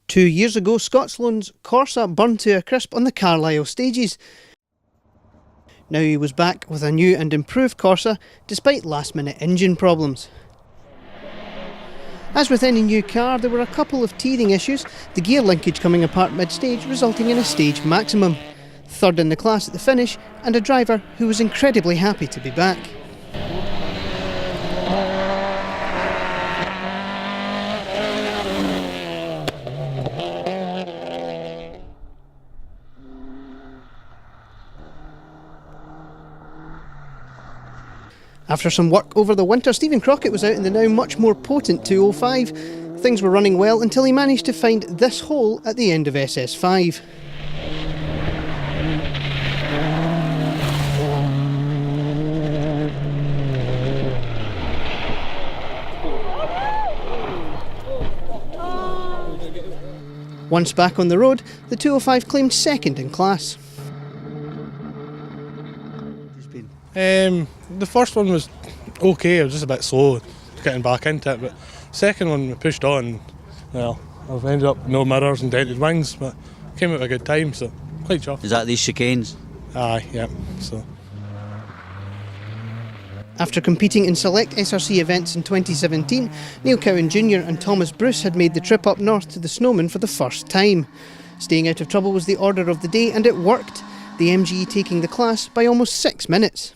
2 years ago, Scotland's Corsa burned to a crisp on the Carlisle stages. Now he was back with a new and improved Corsa, despite last-minute engine problems. As with any new car, there were a couple of teething issues, the gear linkage coming apart mid-stage, resulting in a stage maximum. Third in the class at the finish, and a driver who was incredibly happy to be back. After some work over the winter, Stephen Crockett was out in the now much more potent 205. Things were running well until he managed to find this hole at the end of SS5. Once back on the road, the 205 claimed second in class. The first one was okay, I was just a bit slow getting back into it, but second one we pushed on. Well, I've ended up no mirrors and dented wings, but came out a good time, so quite chuffed. Is that these chicanes? Aye, yeah, so. After competing in select SRC events in 2017, Neil Cowan Jr. and Thomas Bruce had made the trip up north to the Snowman for the first time. Staying out of trouble was the order of the day, and it worked, the MG taking the class by almost 6 minutes.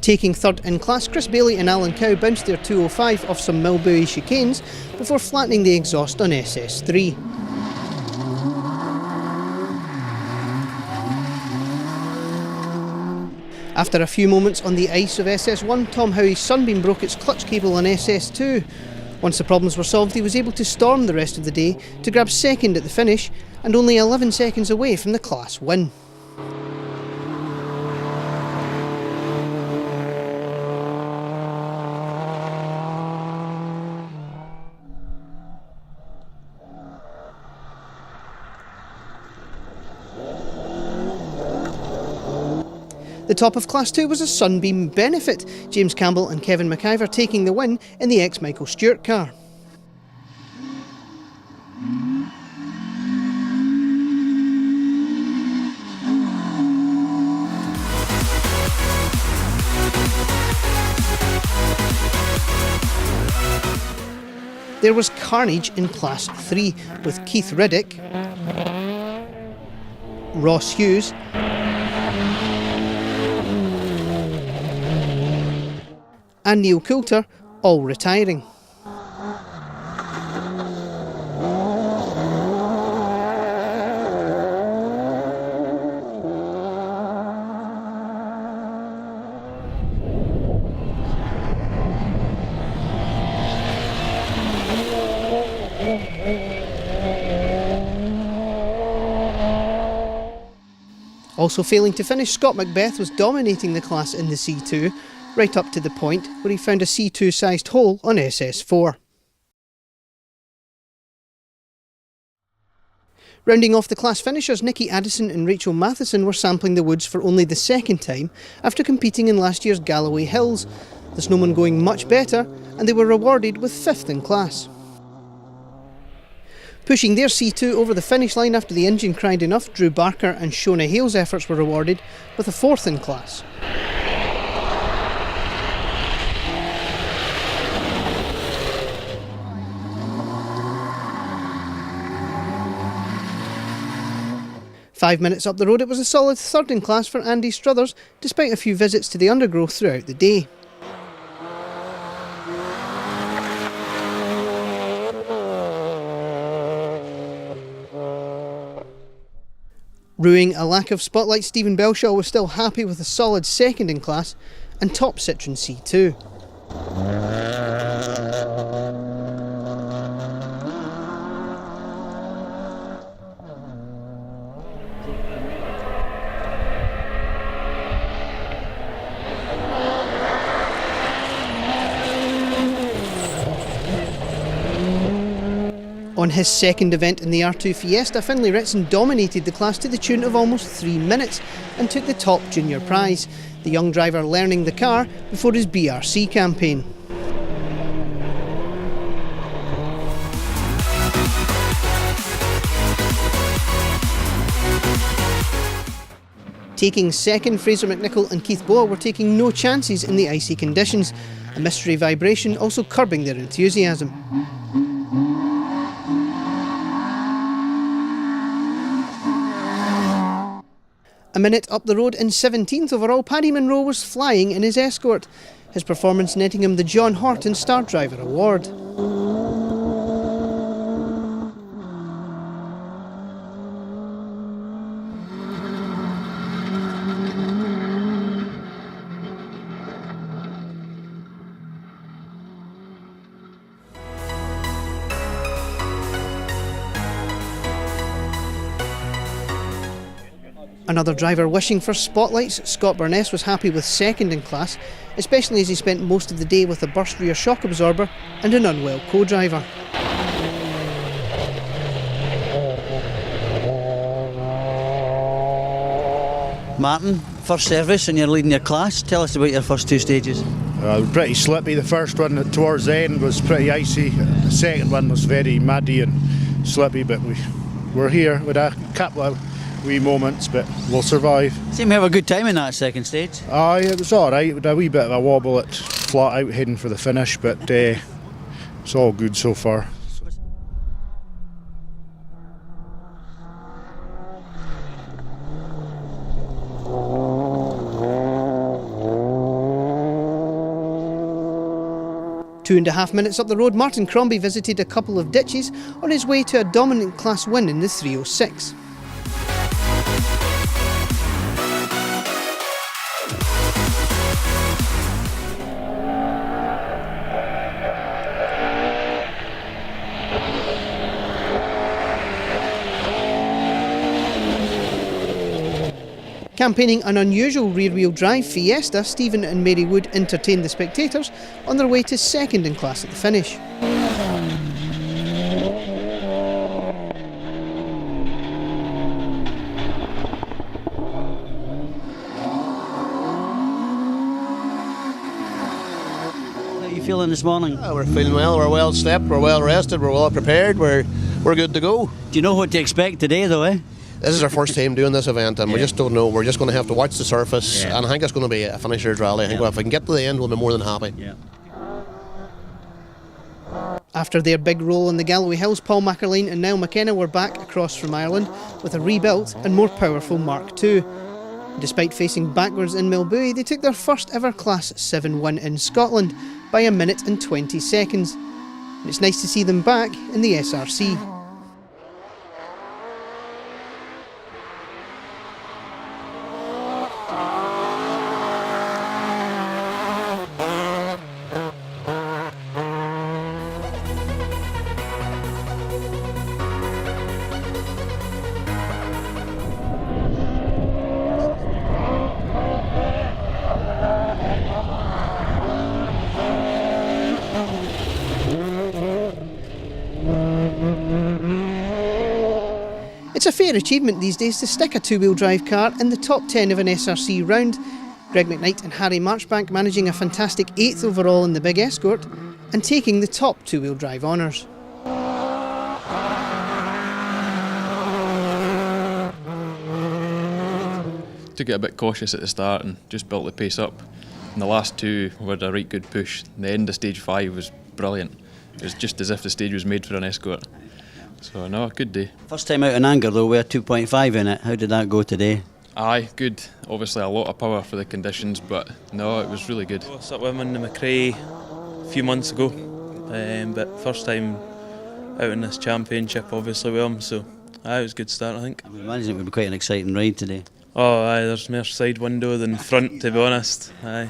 Taking third in class, Chris Bailey and Alan Cow bounced their 205 off some Milbury chicanes before flattening the exhaust on SS3. After a few moments on the ice of SS1, Tom Howie's Sunbeam broke its clutch cable on SS2. Once the problems were solved, he was able to storm the rest of the day to grab second at the finish and only 11 seconds away from the class win. The top of Class 2 was a Sunbeam benefit, James Campbell and Kevin McIver taking the win in the ex-Michael Stewart car. There was carnage in Class 3 with Keith Riddick, Ross Hughes and Neil Coulter all retiring. Also failing to finish, Scott Macbeth was dominating the class in the C2, right up to the point where he found a C2-sized hole on SS4. Rounding off the class finishers, Nikki Addison and Rachel Matheson were sampling the woods for only the second time after competing in last year's Galloway Hills, the Snowman going much better, and they were rewarded with 5th in class. Pushing their C2 over the finish line after the engine cried enough, Drew Barker and Shona Hale's efforts were rewarded with a 4th in class. Five minutes up the road, it was a solid 3rd in class for Andy Struthers, despite a few visits to the undergrowth throughout the day. Rueing a lack of spotlight, Stephen Belshaw was still happy with a solid 2nd in class and top Citroen C2. On his second event in the R2 Fiesta, Finlay Ritson dominated the class to the tune of almost 3 minutes and took the top junior prize, the young driver learning the car before his BRC campaign. Taking second, Fraser McNichol and Keith Boa were taking no chances in the icy conditions, a mystery vibration also curbing their enthusiasm. A minute up the road in 17th overall, Paddy Munro was flying in his Escort, his performance netting him the John Horton Star Driver Award. Another driver wishing for spotlights, Scott Burness was happy with second in class, especially as he spent most of the day with a burst rear shock absorber and an unwell co-driver. Martin, first service and you're leading your class. Tell us about your first two stages. Pretty slippy. The first one towards the end was pretty icy. The second one was very muddy and slippy, but we're here with a couple of wee moments, but we'll survive. Seem to have a good time in that second stage. It was alright, with a wee bit of a wobble at flat out heading for the finish, but it's all good so far. Two and a half minutes up the road, Martin Crombie visited a couple of ditches on his way to a dominant class win in the 306. Campaigning an unusual rear-wheel drive Fiesta, Stephen and Mary Wood entertained the spectators on their way to second in class at the finish. How are you feeling this morning? We're feeling well, we're well slept, we're well rested, we're well prepared, we're good to go. Do you know what to expect today though, eh? This is our first time doing this event and we just don't know. We're just going to have to watch the surface and I think it's going to be a finisher's rally. I think if we can get to the end we'll be more than happy. Yeah. After their big roll in the Galloway Hills, Paul McErlean and Niall McKenna were back across from Ireland with a rebuilt and more powerful Mark II. Despite facing backwards in Milbury, they took their first ever Class 7 win in Scotland by 1 minute and 20 seconds. And it's nice to see them back in the SRC. It's a fair achievement these days to stick a two-wheel drive car in the top 10 of an SRC round. Greg McKnight and Harry Marchbank managing a fantastic 8th overall in the Big Escort and taking the top two-wheel drive honours. Took it a bit cautious at the start and just built the pace up. And the last two were a right good push. The end of stage 5 was brilliant. It was just as if the stage was made for an Escort. So no, a good day. First time out in anger though, we had 2.5 in it. How did that go today? Aye, good. Obviously a lot of power for the conditions, but no, it was really good. I was up with him in the McRae a few months ago, but first time out in this championship obviously with him, so it was a good start I think. I would imagine it would be quite an exciting ride today. Oh aye, there's more side window than front to be honest. Aye.